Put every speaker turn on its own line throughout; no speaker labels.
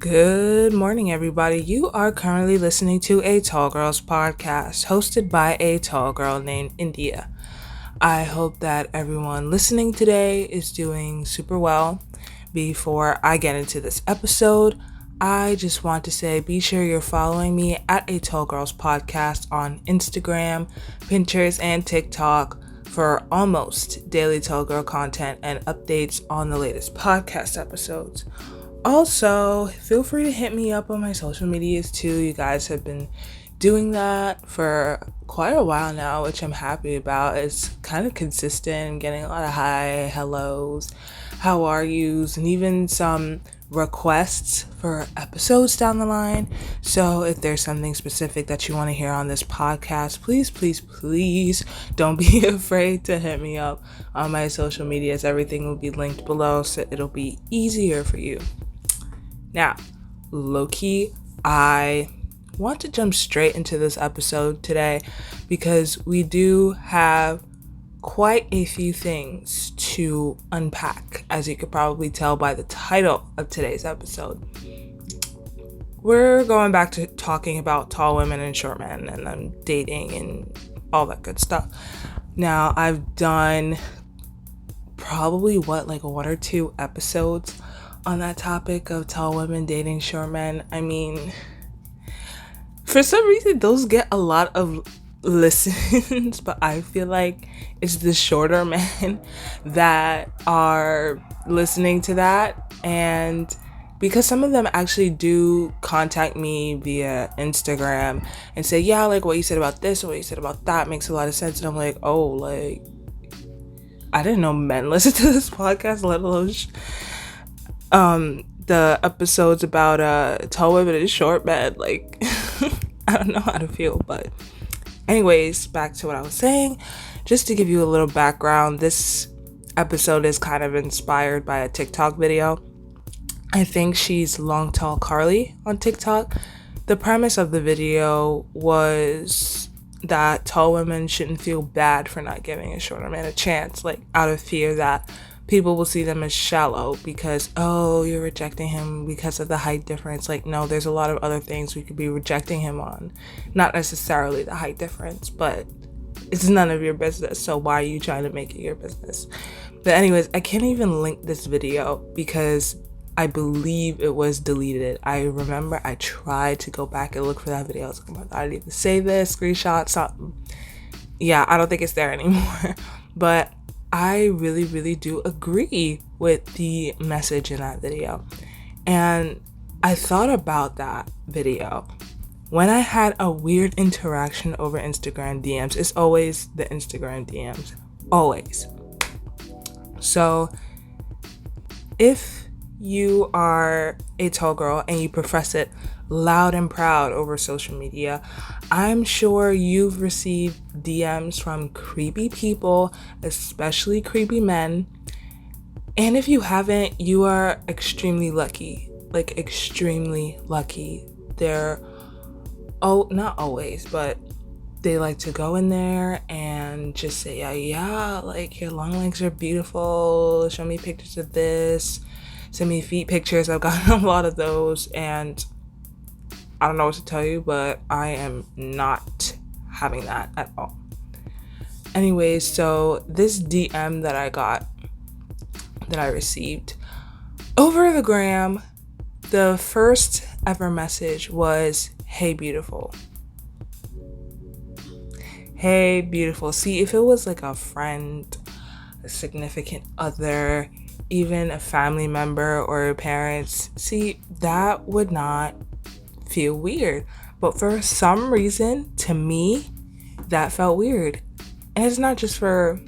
Good morning, everybody. You are currently listening to a Tall Girls podcast hosted by a tall girl named India. I hope that everyone listening today is doing super well. Before I get into this episode, I just want to say be sure you're following me at a Tall Girls podcast on Instagram, Pinterest, and TikTok for almost daily Tall Girl content and updates on the latest podcast episodes. Also, feel free to hit me up on my social medias too. You guys have been doing that for quite a while now, which I'm happy about. It's kind of consistent, getting a lot of hi, hellos, how are yous, and even some requests for episodes down the line. So if there's something specific that you want to hear on this podcast, please don't be afraid to hit me up on my social medias. Everything will be linked below, so it'll be easier for you. Now, low-key, I want to jump straight into this episode today because we do have quite a few things to unpack, as you could probably tell by the title of today's episode. We're going back to talking about tall women and short men and then dating and all that good stuff. Now, I've done probably one or two episodes on that topic of tall women dating short men. I mean, for some reason those get a lot of listens, but I feel like it's the shorter men that are listening to that. And because some of them actually do contact me via Instagram and say, yeah, like what you said about this or what you said about that makes a lot of sense. And I'm like, oh, like I didn't know men listen to this podcast, let alone the episodes about tall women and short men. Like I don't know how to feel, but anyways, back to what I was saying. Just to give you a little background, this episode is kind of inspired by a TikTok video. I think she's Long Tall Carly on TikTok. The premise of the video was that tall women shouldn't feel bad for not giving a shorter man a chance, like out of fear that people will see them as shallow because, oh, you're rejecting him because of the height difference. Like, no, there's a lot of other things we could be rejecting him on. Not necessarily the height difference, but it's none of your business. So why are you trying to make it your business? But anyways, I can't even link this video because I believe it was deleted. I remember I tried to go back and look for that video. I was like, oh my God, I need to save this, screenshot, something. Yeah, I don't think it's there anymore. But I really do agree with the message in that video. And I thought about that video when I had a weird interaction over Instagram DMs. It's always the Instagram DMs. Always. So if you are a tall girl and you profess it loud and proud over social media, I'm sure you've received DMs from creepy people, especially creepy men. And if you haven't, you are extremely lucky. Like extremely lucky. They're not always, but they like to go in there and just say, yeah, like your long legs are beautiful. Show me pictures of this. Send me feet pictures. I've gotten a lot of those, and I don't know what to tell you, but I am not having that at all. Anyways, so this DM that I received over the gram, the first ever message was, hey, beautiful. Hey, beautiful. See, if it was like a friend, a significant other, even a family member or parents, see, that would not feel weird. But for some reason, to me, that felt weird. And it's not just for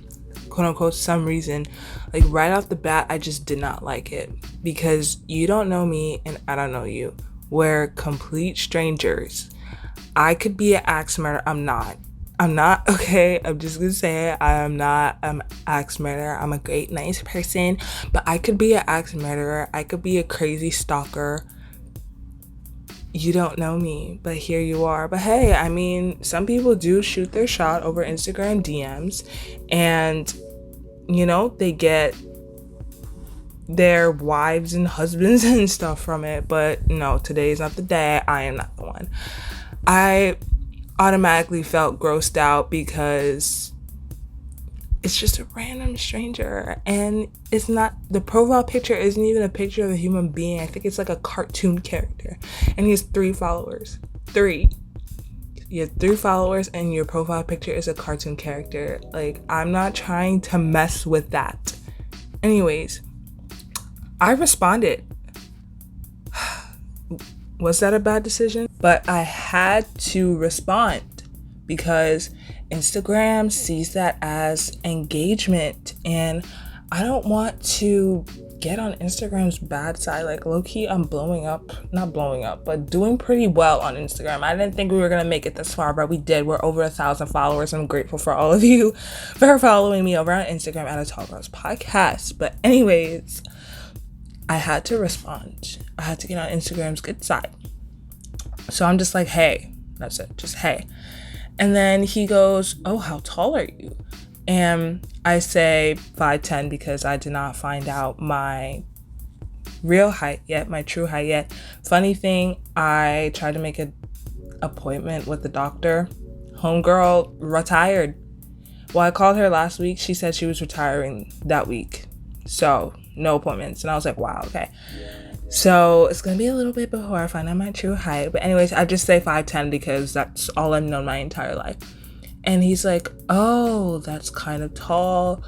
quote unquote some reason. Like right off the bat, I just did not like it because you don't know me and I don't know you. We're complete strangers. I could be an axe murderer. I'm not, okay? I'm just gonna say it. I am not an axe murderer. I'm a great, nice person, but I could be an axe murderer. I could be a crazy stalker. You don't know me, but here you are. But hey, I mean, some people do shoot their shot over Instagram DMs and, you know, they get their wives and husbands and stuff from it. But no, today is not the day. I am not the one. I automatically felt grossed out because it's just a random stranger, and it's not, the profile picture isn't even a picture of a human being. I think it's like a cartoon character, and he has 3 followers. 3. You have 3 followers and your profile picture is a cartoon character. Like, I'm not trying to mess with that. Anyways, I responded. Was that a bad decision? But I had to respond because Instagram sees that as engagement, and I don't want to get on Instagram's bad side. Like, low-key, I'm not blowing up, but doing pretty well on Instagram. I didn't think we were gonna make it this far, but we did. We're over 1,000 followers. I'm grateful for all of you for following me over on Instagram at A Tall Girls Podcast. But anyways, I had to respond. I had to get on Instagram's good side. So I'm just like, hey, that's it, just hey. And then he goes, oh, how tall are you? And I say 5'10" because I did not find out my real height yet, my true height yet. Funny thing, I tried to make an appointment with the doctor. Homegirl retired. Well, I called her last week. She said she was retiring that week. So no appointments. And I was like, wow, okay. So it's going to be a little bit before I find out my true height. But anyways, I just say 5'10" because that's all I've known my entire life. And he's like, oh, that's kind of tall.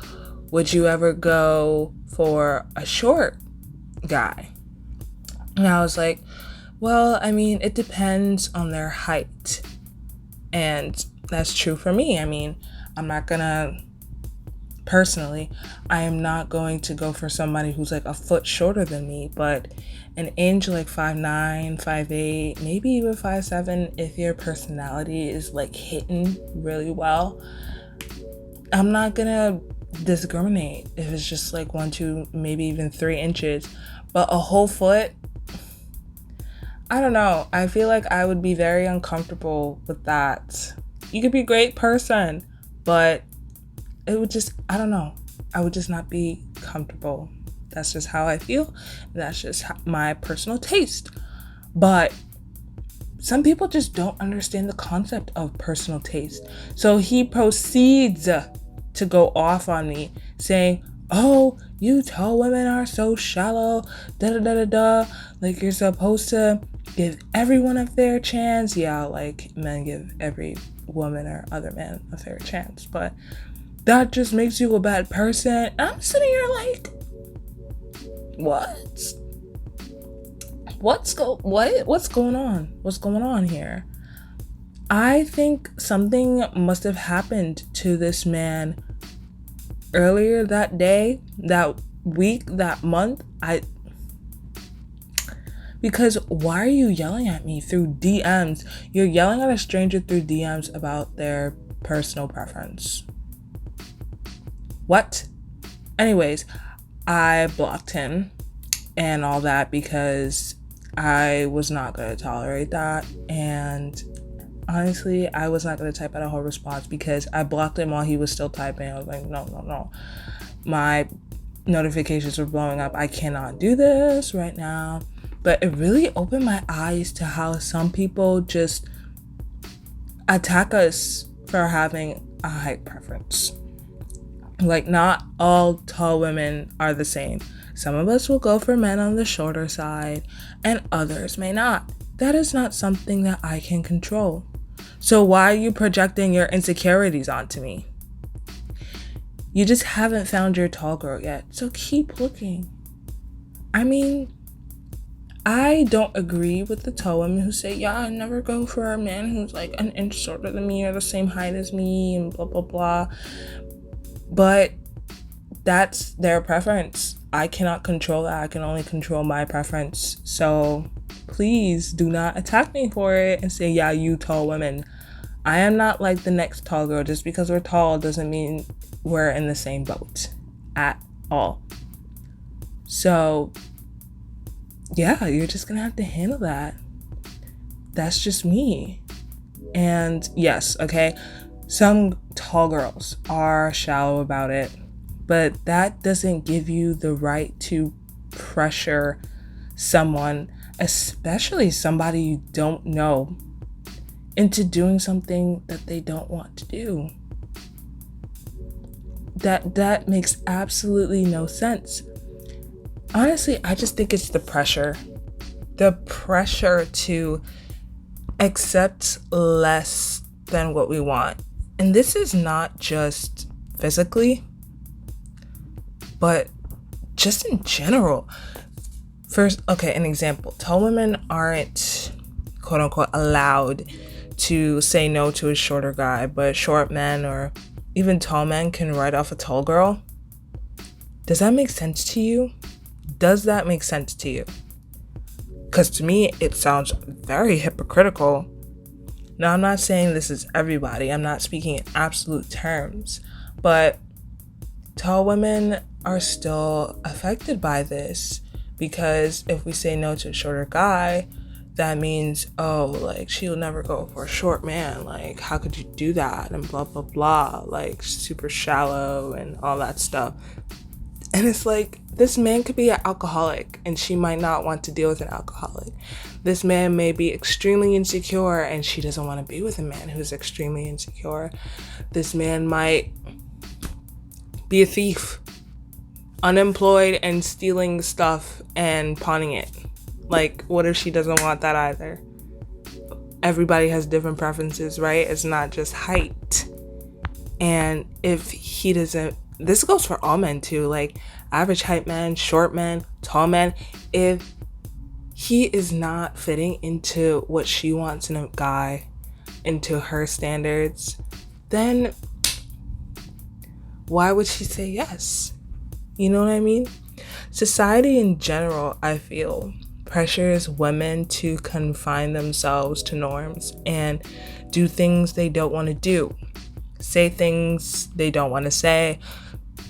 Would you ever go for a short guy? And I was like, well, I mean, it depends on their height. And that's true for me. I mean, personally, I am not going to go for somebody who's like a foot shorter than me, but an inch, like 5'9", 5'8", maybe even 5'7", if your personality is like hitting really well. I'm not gonna discriminate if it's just like 1, 2, maybe even 3 inches, but a whole foot, I don't know. I feel like I would be very uncomfortable with that. You could be a great person, but it would just, I don't know. I would just not be comfortable. That's just how I feel. That's just my personal taste. But some people just don't understand the concept of personal taste. So he proceeds to go off on me saying, oh, you tall women are so shallow, da-da-da-da-da. Like, you're supposed to give everyone a fair chance. Yeah, like men give every woman or other man a fair chance. But that just makes you a bad person. I'm sitting here like, what? What's going on? What's going on here? I think something must have happened to this man earlier that day, that week, that month. Because why are you yelling at me through DMs? You're yelling at a stranger through DMs about their personal preference. What? Anyways, I blocked him and all that because I was not going to tolerate that. And honestly, I was not going to type out a whole response because I blocked him while he was still typing. I was like, no. My notifications were blowing up. I cannot do this right now. But it really opened my eyes to how some people just attack us for having a height preference. Like, not all tall women are the same. Some of us will go for men on the shorter side, and others may not. That is not something that I can control. So why are you projecting your insecurities onto me? You just haven't found your tall girl yet, so keep looking. I mean, I don't agree with the tall women who say, yeah, I never go for a man who's like an inch shorter than me or the same height as me and blah, blah, blah. But that's their preference. I cannot control that. I can only control my preference. So please do not attack me for it and say, yeah, you tall women. I am not like the next tall girl. Just because we're tall doesn't mean we're in the same boat at all. So yeah, you're just gonna have to handle that. That's just me. And yes, okay, some tall girls are shallow about it, but that doesn't give you the right to pressure someone, especially somebody you don't know, into doing something that they don't want to do. That makes absolutely no sense. Honestly, I just think it's the pressure. The pressure to accept less than what we want. And this is not just physically, but just in general. First, okay, an example. Tall women aren't, quote unquote, allowed to say no to a shorter guy, but short men or even tall men can write off a tall girl. Does that make sense to you? Does that make sense to you? Because to me, it sounds very hypocritical. Now, I'm not saying this is everybody. I'm not speaking in absolute terms. But tall women are still affected by this. Because if we say no to a shorter guy, that means, oh, like, she'll never go for a short man. Like, how could you do that? And blah, blah, blah. Like, super shallow and all that stuff. And it's like, this man could be an alcoholic and she might not want to deal with an alcoholic. This man may be extremely insecure and she doesn't want to be with a man who's extremely insecure. This man might be a thief, unemployed and stealing stuff and pawning it. Like, what if she doesn't want that either? Everybody has different preferences, right? It's not just height. And if he doesn't, this goes for all men too, like average height men, short men, tall men. If he is not fitting into what she wants in a guy, into her standards, then why would she say yes? You know what I mean? Society in general, I feel, pressures women to confine themselves to norms and do things they don't want to do, say things they don't want to say,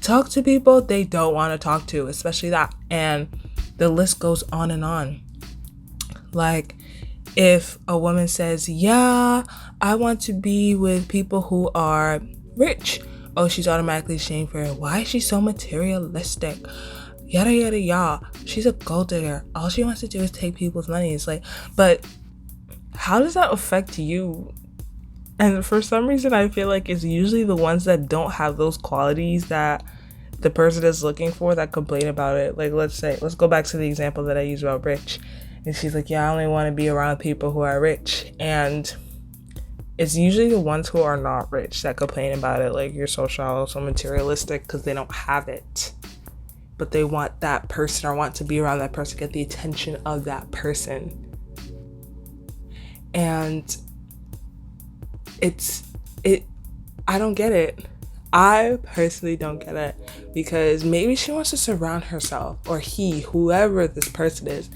talk to people they don't want to talk to, especially that. And the list goes on and on. Like, if a woman says, yeah, I want to be with people who are rich, oh, she's automatically shamed for it. Why is she so materialistic? Yada, yada, yada. She's a gold digger. All she wants to do is take people's money. It's like, but how does that affect you? And for some reason, I feel like it's usually the ones that don't have those qualities that the person is looking for that complain about it. Like, let's go back to the example that I used about rich. And she's like, yeah, I only want to be around people who are rich. And it's usually the ones who are not rich that complain about it. Like, you're so shallow, so materialistic, because they don't have it. But they want that person or want to be around that person, get the attention of that person. And I don't get it. I personally don't get it, because maybe she wants to surround herself, or he, whoever this person is,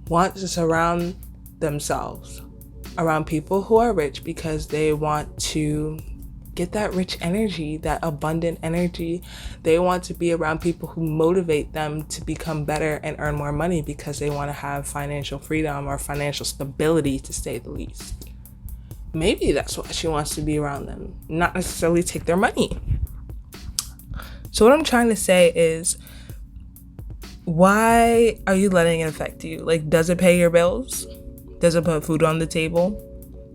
wants to surround themselves around people who are rich because they want to get that rich energy, that abundant energy. They want to be around people who motivate them to become better and earn more money because they want to have financial freedom or financial stability, to say the least. Maybe that's why she wants to be around them, not necessarily take their money. So what I'm trying to say is, why are you letting it affect you? Like, does it pay your bills? Does it put food on the table?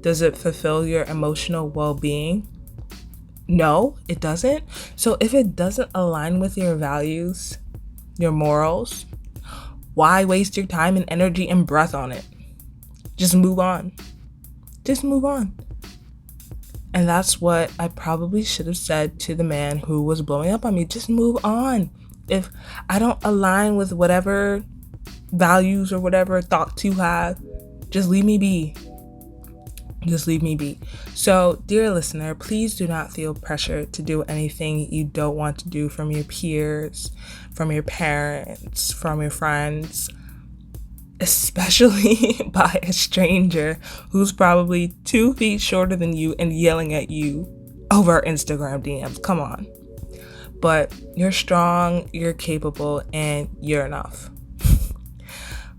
Does it fulfill your emotional well-being? No, it doesn't. So if it doesn't align with your values, your morals, why waste your time and energy and breath on it? Just move on. Just move on. And that's what I probably should have said to the man who was blowing up on me. Just move on. If I don't align with whatever values or whatever thoughts you have, just leave me be. Just leave me be. So, dear listener, please do not feel pressure to do anything you don't want to do from your peers, from your parents, from your friends, especially by a stranger who's probably 2 feet shorter than you and yelling at you over Instagram DMs. Come on. But you're strong, you're capable, and you're enough.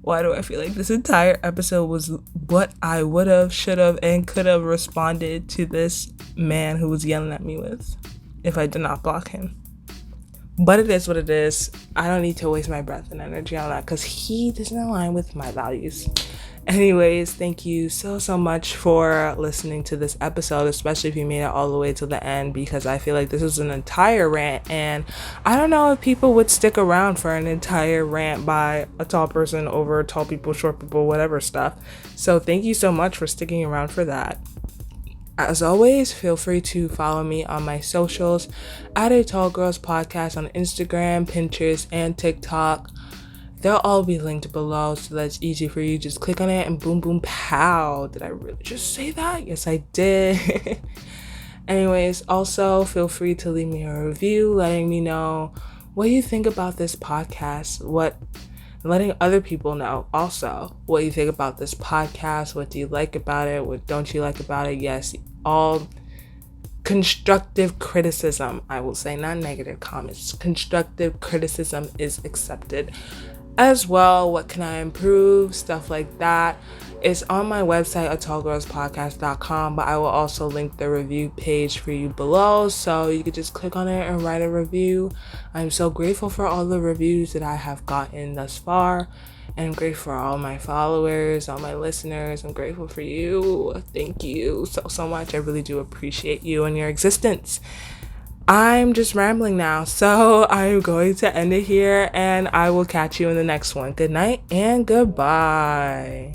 Why do I feel like this entire episode was what I would have, should have, and could have responded to this man who was yelling at me with if I did not block him? But it is what it is. I don't need to waste my breath and energy on that because he doesn't align with my values. Anyways, thank you so much for listening to this episode, especially if you made it all the way to the end, because I feel like this is an entire rant, and I don't know if people would stick around for an entire rant by a tall person over tall people, short people, whatever stuff. So thank you so much for sticking around for that. As always, feel free to follow me on my socials at A Tall Girls Podcast on Instagram, Pinterest, and TikTok. They'll all be linked below, so that's easy for you. Just click on it and boom, boom, pow. Did I really just say that? Yes, I did. Anyways, also feel free to leave me a review letting me know what you think about this podcast, letting other people know also what you think about this podcast. What do you like about it? What don't you like about it? Yes, all constructive criticism, I will say, not negative comments. Constructive criticism is accepted as well. What can I improve? Stuff like that. It's on my website, atallgirlspodcast.com, but I will also link the review page for you below, so you can just click on it and write a review. I'm so grateful for all the reviews that I have gotten thus far, and I'm grateful for all my followers, all my listeners. I'm grateful for you. Thank you so much. I really do appreciate you and your existence. I'm just rambling now, so I'm going to end it here, and I will catch you in the next one. Good night and goodbye.